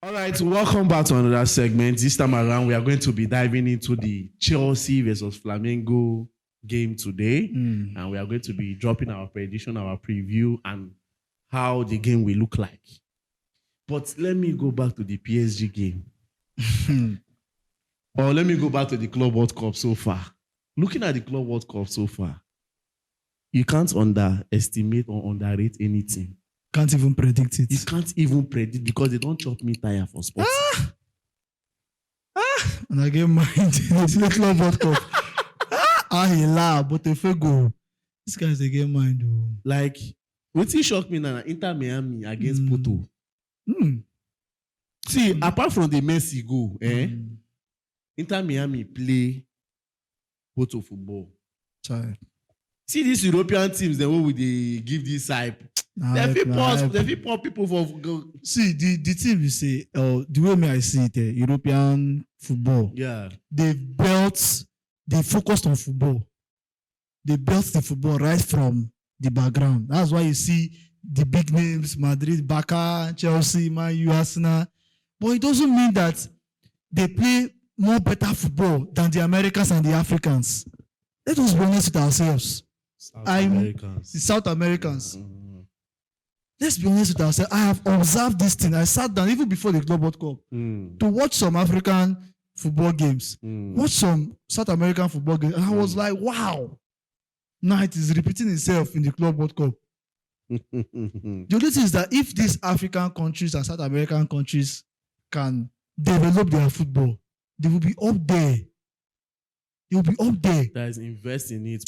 All right, welcome back to another segment. This time around, we are going to be diving into the Chelsea versus Flamengo game today. And we are going to be dropping our prediction, our preview, and how the game will look like. But let me go back to the PSG game. Or let me go back to the Club World Cup so far. Looking at the Club World Cup so far, you can't underestimate or underrate anything. Can't even predict it. You can't even predict because they don't chop me tire for sports. And I get mind in the Club World Cup. He laugh, but if I go, these guys they get mind. Oh. Like, what shocked me now? Inter Miami against Porto. See, apart from the Messi goal, Inter Miami play Porto football. Sorry. See these European teams, then what would they give this hype? They people for see the team you say, the way me I see it, European football. Yeah. They focused on football. They built the football right from the background. That's why you see the big names, Madrid, Barca, Chelsea, Man U, Arsenal. But it doesn't mean that they play more better football than the Americans and the Africans. Let us be honest with ourselves. The South Americans. Let's be honest with ourselves. I have observed this thing. I sat down even before the Club World Cup to watch some African football games, watch some South American football games, and I was like, wow. Now it is repeating itself in the Club World Cup. The only thing is that if these African countries and South American countries can develop their football, they will be up there. They will be up there. That is, invest in it.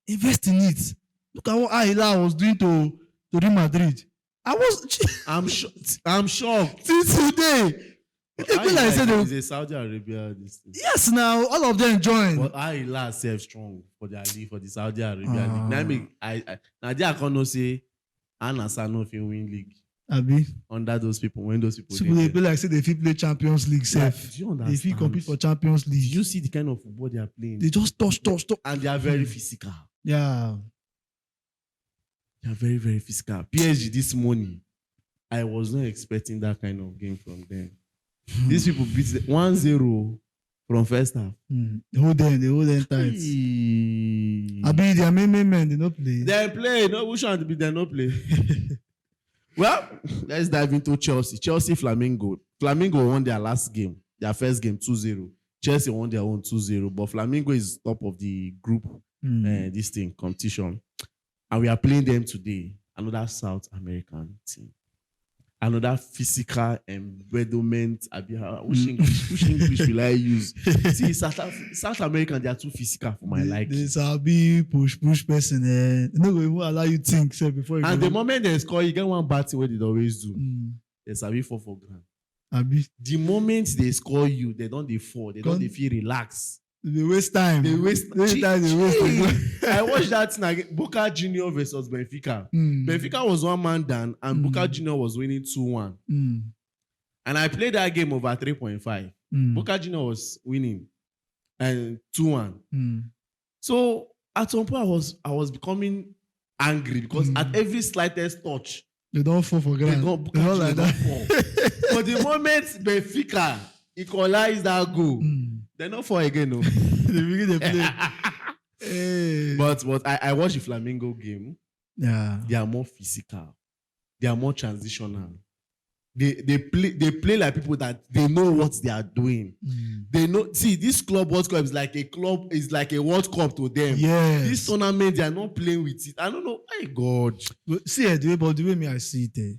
Invest in it. Look at what Ahila was doing to Real Madrid. I'm shocked. Till today. I said it was Saudi Arabia. Yes, now all of them joined. But Ahila self strong for their league, for the Saudi Arabia league. Now they can't say Anna Sano if you win league. Abi. Under those people, when those people. So they play like say they fit play Champions League self. They fit compete for Champions League. Do you see the kind of football they are playing? They just touch. And they are very physical. Yeah. They are very, very physical. PSG this morning, I was not expecting that kind of game from them. These people beat 1-0 from first half. They hold them tight. Abi, their main men, they don't play. They play. No, we shouldn't be there, no play. Well, let's dive into Chelsea. Flamengo. Flamengo won their last game, their first game 2-0. Chelsea won their own 2-0. But Flamengo is top of the group, this thing, competition. And we are playing them today. Another South American team. Another physical embodiment. Which English will I use? See, South American, they are too physical for my liking. They sabi push person. They no go even allow you think before you and the moment they score, you get one bad thing what they always do. They sabi fall for ground. Abi. The moment they score you, they don't fall. They don't feel relaxed. They waste time. I watched that thing again. Boca Junior versus Benfica. Benfica was one man down and Boca Junior was winning 2-1. And I played that game over 3.5. Boca Junior was winning and 2-1. So at some point I was becoming angry because at every slightest touch, they don't fall for ground. They don't like that. But the moment Benfica equalized that goal, they're not for again, no. They begin to play. Hey. But I watched the Flamengo game. Yeah. They are more physical. They are more transitional. They play like people that they know what they are doing. They know. See, this Club World Cup is like a World Cup to them. Yes. This tournament, they are not playing with it. I don't know. My God. But see, the way me I see it,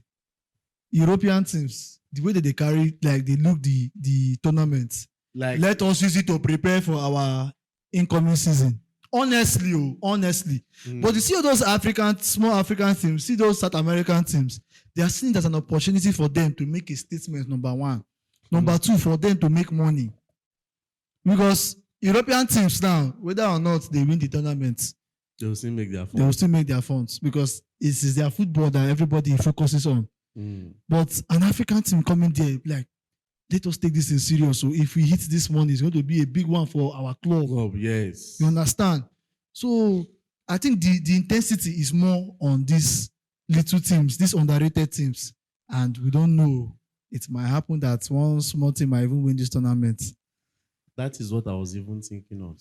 European teams, the way that they carry, like they look the tournament. Like, let us use it to prepare for our incoming season. Honestly. But you see all those small African teams, see those South American teams, they are seeing it as an opportunity for them to make a statement, number one. Number two, for them to make money. Because European teams now, whether or not they win the tournament, they will still make their funds. Because it is their football that everybody focuses on. But an African team coming there, like, let us take this in serious. So if we hit this money, it's going to be a big one for our club. Oh, yes. You understand? So I think the intensity is more on these little teams, these underrated teams. and we don't know. It might happen that one small team might even win this tournament. That is what I was even thinking of.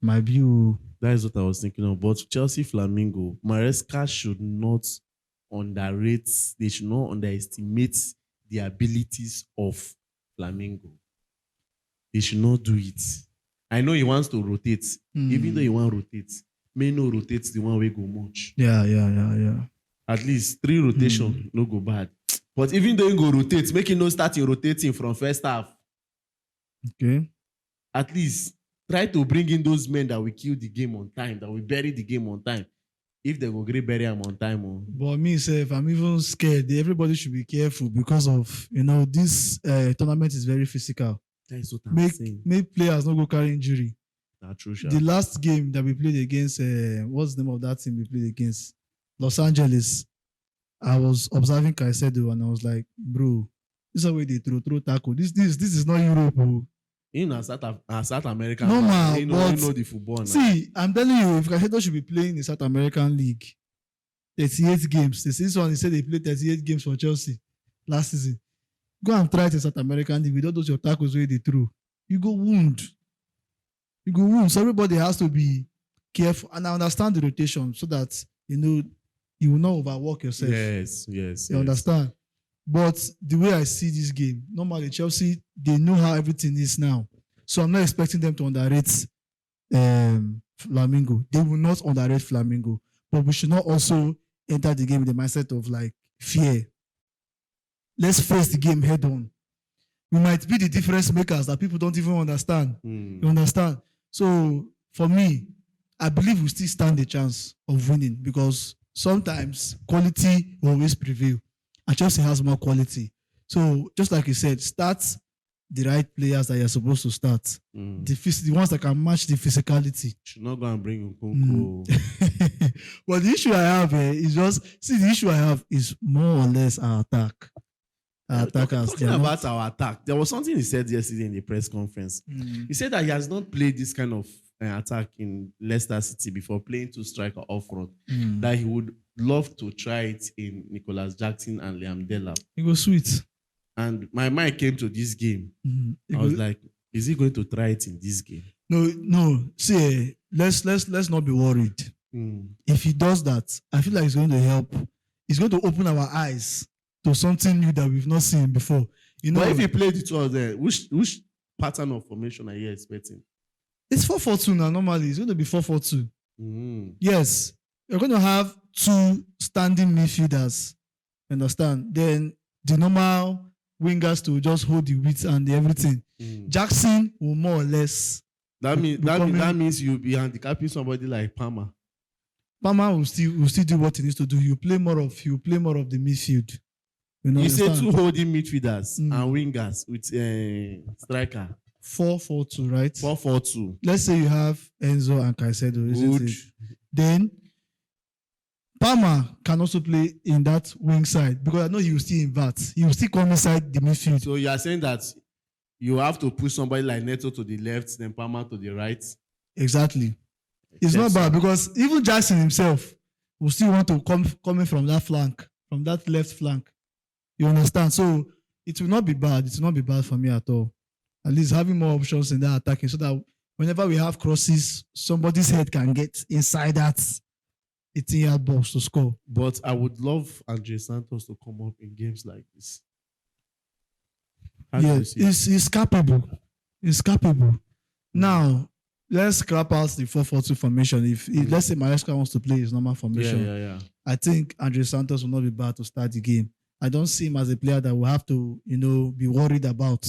My view. That is what I was thinking of. But Chelsea Flamengo, Maresca should not underrate, they should not underestimate the abilities of Flamengo. They should not do it. I know he wants to rotate. Even though he wants to rotate, may no rotate the one way go much. Yeah. At least 3 rotation, no go bad. But even though he go rotate, make him no starting rotating from first half. Okay. At least try to bring in those men that will kill the game on time, that will bury the game on time. If they go great bury them on time. But me, if I'm even scared, everybody should be careful because of, this tournament is very physical. That is what I'm saying. Make players not go carry injury. Not true, sure. The last game that we played against, what's the name of that team we played against? Los Angeles. I was observing Caicedo and I was like, bro, this is how they throw tackle. This is not Europe. In South America, no man, you know the football now. See, I'm telling you, if Caicedo should be playing in South American League, 38 games. This one, he said they played 38 games for Chelsea last season. Go and try it in South American League without those your tackles where they throw. You go wound. So everybody has to be careful. And I understand the rotation so that, you will not overwork yourself. Yes. You understand? But the way I see this game, normally Chelsea, they know how everything is now. So I'm not expecting them to underrate Flamengo. They will not underrate Flamengo. But we should not also enter the game with the mindset of like fear. Let's face the game head on. We might be the difference makers that people don't even understand. You understand? So for me, I believe we still stand a chance of winning because sometimes quality will always prevail. And Chelsea has more quality. So just like you said, start the right players that you're supposed to start. The ones that can match the physicality. Should not go and bring Nkunku. But the issue I have the issue I have is more or less our attack. Talking about our attack, there was something he said yesterday in the press conference. He said that he has not played this kind of attack in Leicester City before, playing 2 striker up front. That he would love to try it in Nicholas Jackson and Liam Delap. It was sweet. And my mind came to this game. I was like, is he going to try it in this game? No. See, let's not be worried. If he does that, I feel like it's going to help. It's going to open our eyes to something new that we've not seen before. But if he played the 2 of them, which pattern of formation are you expecting? It's 4-4-2 now. Normally, it's going to be 4-4-2. Yes, you're going to have 2 standing midfielders. Understand? Then the normal wingers to just hold the width and everything. Jackson will more or less. That means you'll be handicapping somebody like Palmer. Palmer will still do what he needs to do. He'll play more of the midfield. You say 2 holding midfielders and wingers with striker. 4-4-2, right? 4-4-2. Let's say you have Enzo and Caicedo, isn't it? Then Palmer can also play in that wing side because I know he will still invert. He will still come inside the midfield. So you are saying that you have to push somebody like Neto to the left, then Palmer to the right? Exactly. It's not bad because even Jackson himself will still want to come in from that flank, from that left flank. You understand? So it will not be bad. It will not be bad for me at all. At least having more options in that attacking so that whenever we have crosses, somebody's head can get inside that 18-yard box to score. But I would love Andre Santos to come up in games like this. He's capable. He's capable. Now, let's scrap out the 4-4-2 formation. If let's say Maresca wants to play his normal formation, I think Andre Santos will not be bad to start the game. I don't see him as a player that will have to, be worried about.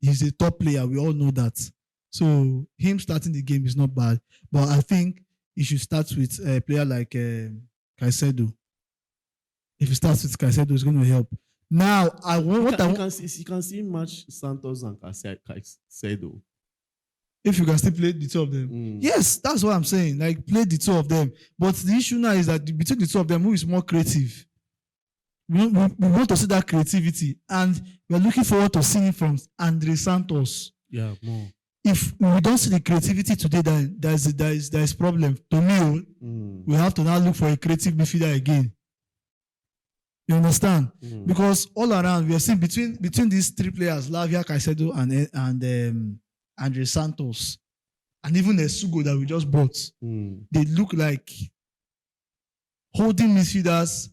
He's a top player. We all know that. So him starting the game is not bad. But I think he should start with a player like Caicedo. If he starts with Caicedo, it's going to help. Now, you can see match Santos and Caicedo. If you can still play the 2 of them. Yes, that's what I'm saying. Like, play the 2 of them. But the issue now is that between the 2 of them, who is more creative? We want to see that creativity. And we're looking forward to seeing it from Andre Santos. Yeah, more. If we don't see the creativity today, then there's problem. To me, we have to now look for a creative midfielder again. You understand? Mm. Because all around we are seeing between these three players, Lavia, Caicedo, and Andre Santos, and even Esugo that we just bought, they look like holding midfielders,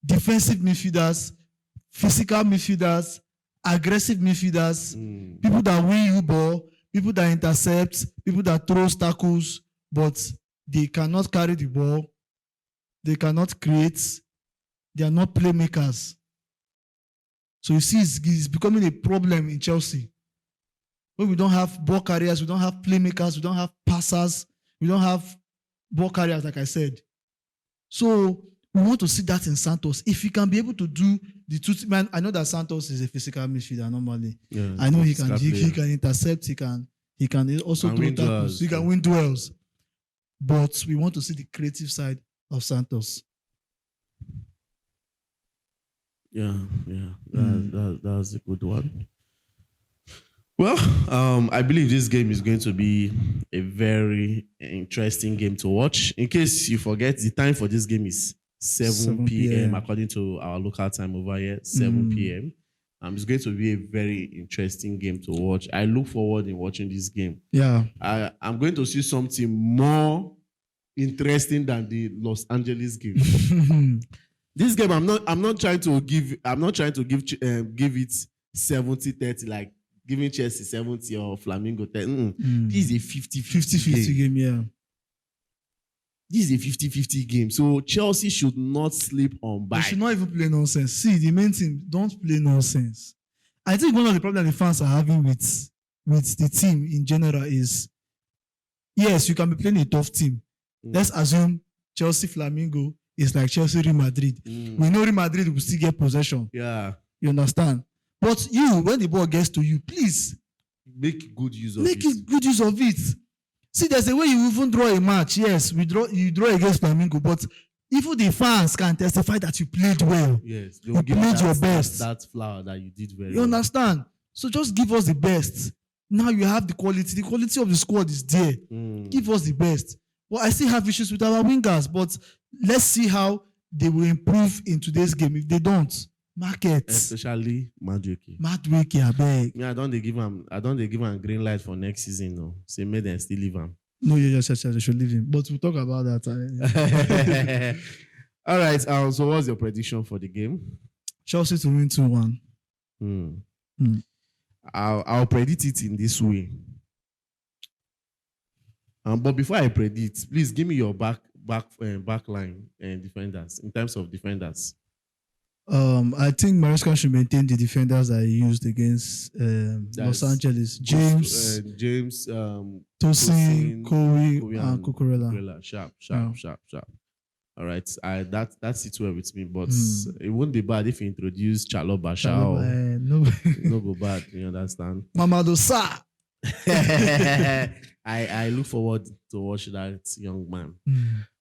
defensive midfielders, physical midfielders, aggressive midfielders, people that win you ball, people that intercept, people that throw tackles, but they cannot carry the ball, they cannot create, they are not playmakers. So you see, it's becoming a problem in Chelsea. When we don't have ball carriers, we don't have playmakers, we don't have passers, we don't have ball carriers, like I said. So we want to see that in Santos. If he can be able to do the two, man, I know that Santos is a physical midfielder normally. Yeah, I know he can intercept, he can also throw tackles, he can win duels. But we want to see the creative side of Santos. Yeah. That's a good one. Well, I believe this game is going to be a very interesting game to watch. In case you forget, the time for this game is 7 p.m. according to our local time over here, 7 p.m. It's going to be a very interesting game to watch. I look forward in watching this game. Yeah. I'm going to see something more interesting than the Los Angeles game. This game, I'm not trying to give it 70-30, like giving Chelsea 70 or Flamengo 30. This is a 50-50 game, yeah. This is a 50-50 game. So Chelsea should not sleep on by. They should not even play nonsense. See, the main thing, don't play nonsense. I think one of the problems the fans are having with the team in general is, yes, you can be playing a tough team. Let's assume Chelsea Flamengo is like Chelsea Real Madrid. We know Real Madrid will still get possession. Yeah. You understand? But you, when the ball gets to you, please make good use of it. See, there's a way you even draw a match. Yes, you draw against Flamengo, but even the fans can testify that you played well. Yes, you played your best. That flower that you did very well. You understand? So just give us the best. Now you have the quality. The quality of the squad is there. Give us the best. Well, I still have issues with our wingers, but let's see how they will improve in today's game. If they don't, market. Especially Madueke, I beg. Yeah, I don't they give him a green light for next season. No, say may they still leave him. No, they should leave him. But we'll talk about that. All right. So what's your prediction for the game? Chelsea to win 2-1. I'll predict it in this way. But before I predict, please give me your back line and defenders in terms of defenders. I think Maresca should maintain the defenders that he used against Los Angeles. James, Tosin, Kowi, and Cucurella. Sharp. All right, that's it well with me, but it wouldn't be bad if you introduce Charlotte Bashar. No go bad, you understand? Mamadou Sarr. I look forward to watch that young man.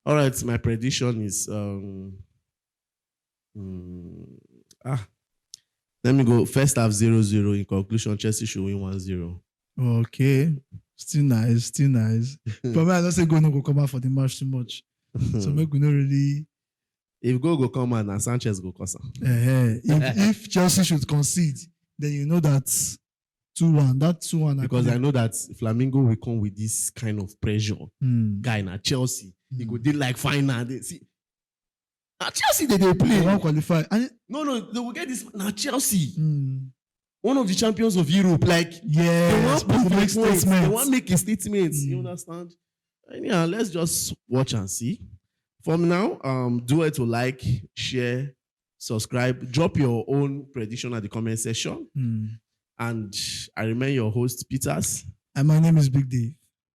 All right, my prediction is let me go. First half 0-0. In conclusion, Chelsea should win 1-0. Okay. Still nice. But me, I don't say go no go come out for the match too much. So make we not really. If go come out and Sanchez go cause if Chelsea should concede, then you know that 2-1. That 2-1. Because I know that Flamengo will come with this kind of pressure. Guy na Chelsea. He go did like final. See. Now Chelsea they play. They won't qualify. No, they will get this. Now Chelsea, one of the champions of Europe. Like they want to make statements. They want to make a statement. You understand? And yeah, let's just watch and see. From now, do it to like, share, subscribe, drop your own prediction at the comment section. And I remain your host, Peters. And my name is Big Dave.